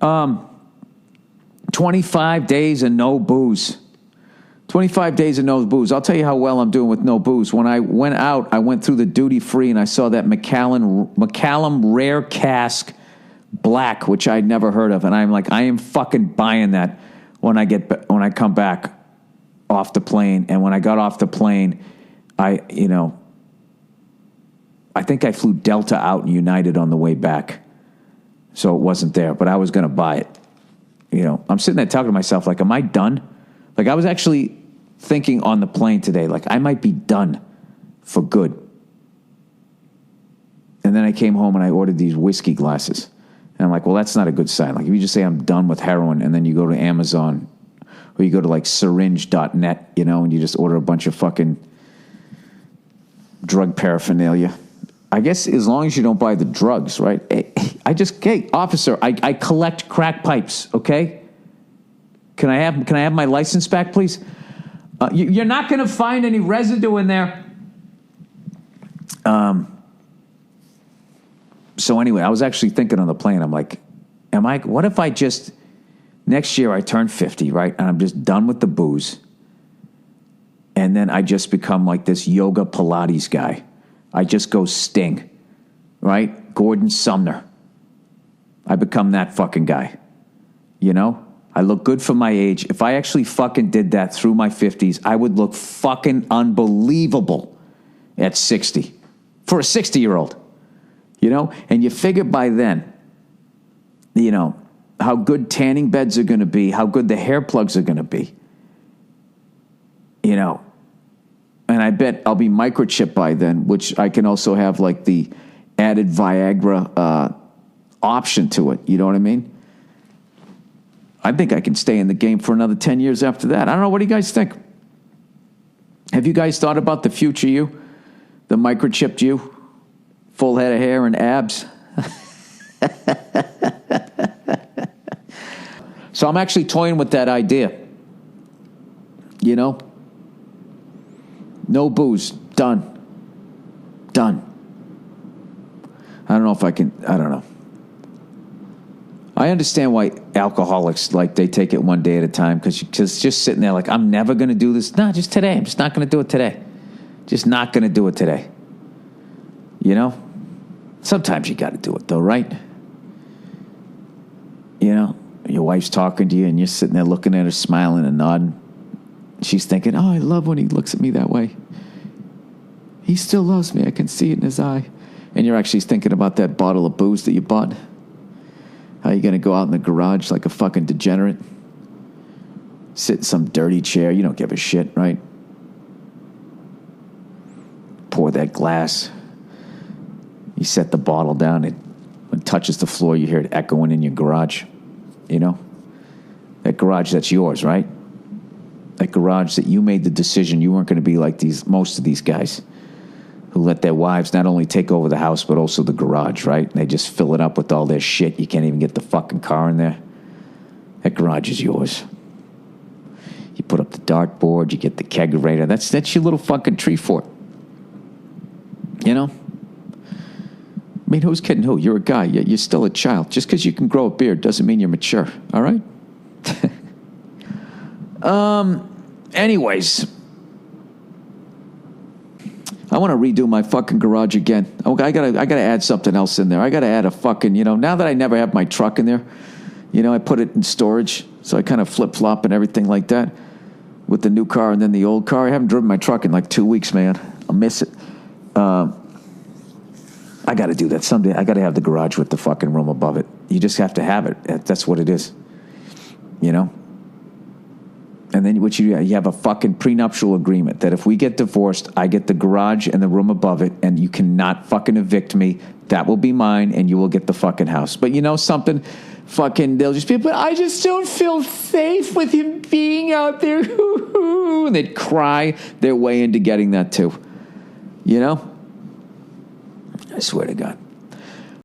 25 days and no booze. 25 days and no booze. I'll tell you how well I'm doing with no booze. When I went out, I went through the duty free and I saw that Macallan Rare Cask Black, which I'd never heard of, and I'm like, I am fucking buying that when I come back off the plane. And when I got off the plane, I think I flew Delta out and United on the way back, so it wasn't there. But I was going to buy it. I'm sitting there talking to myself, like, am I done? Like, I was actually thinking on the plane today, like, I might be done for good. And then I came home and I ordered these whiskey glasses. And I'm like, well, that's not a good sign. Like, if you just say I'm done with heroin and then you go to Amazon or you go to, like, syringe.net, and you just order a bunch of fucking drug paraphernalia. I guess as long as you don't buy the drugs, right? Hey, officer, I collect crack pipes, okay? Can I have my license back, please? You're not going to find any residue in there. So anyway, I was actually thinking on the plane, I'm like, what if I just, next year I turn 50, right? And I'm just done with the booze. And then I just become like this yoga Pilates guy. I just go Sting, right? Gordon Sumner. I become that fucking guy. I look good for my age. If I actually fucking did that through my 50s, I would look fucking unbelievable at 60. For a 60-year-old. And you figure by then, how good tanning beds are going to be, how good the hair plugs are going to be. And I bet I'll be microchipped by then, which I can also have like the added Viagra option to it. You know what I mean? I think I can stay in the game for another 10 years after that. I don't know. What do you guys think? Have you guys thought about the future you? The microchipped you? Full head of hair and abs? So I'm actually toying with that idea. No booze. Done. I don't know if I can. I don't know. I understand why alcoholics, like, they take it one day at a time, because just sitting there like, I'm never going to do this. No, just today. I'm just not going to do it today. Just not going to do it today. Sometimes you got to do it, though, right? Your wife's talking to you, and you're sitting there looking at her, smiling and nodding. She's thinking, oh, I love when he looks at me that way. He still loves me. I can see it in his eye. And you're actually thinking about that bottle of booze that you bought. How you going to go out in the garage like a fucking degenerate? Sit in some dirty chair. You don't give a shit, right? Pour that glass. You set the bottle down. When it touches the floor, you hear it echoing in your garage. That garage, that's yours, right? That garage that you made the decision you weren't going to be like most of these guys who let their wives not only take over the house, but also the garage, right? And they just fill it up with all their shit. You can't even get the fucking car in there. That garage is yours. You put up the dartboard, you get the kegerator. That's your little fucking tree fort. I mean, who's kidding who? You're a guy. You're still a child. Just because you can grow a beard doesn't mean you're mature. All right? Anyways, I want to redo my fucking garage again. I gotta add something else in there. I gotta add a fucking, now that I never have my truck in there, I put it in storage, so I kind of flip-flop and everything like that with the new car and then the old car. I haven't driven my truck in like 2 weeks, man. I'll miss it. I got to do that someday. I got to have the garage with the fucking room above it. You just have to have it. That's what it is. And then what you have a fucking prenuptial agreement that if we get divorced, I get the garage and the room above it, and you cannot fucking evict me. That will be mine, and you will get the fucking house. But something, fucking, they'll just be, but I just don't feel safe with him being out there. And they'd cry their way into getting that too. I swear to God.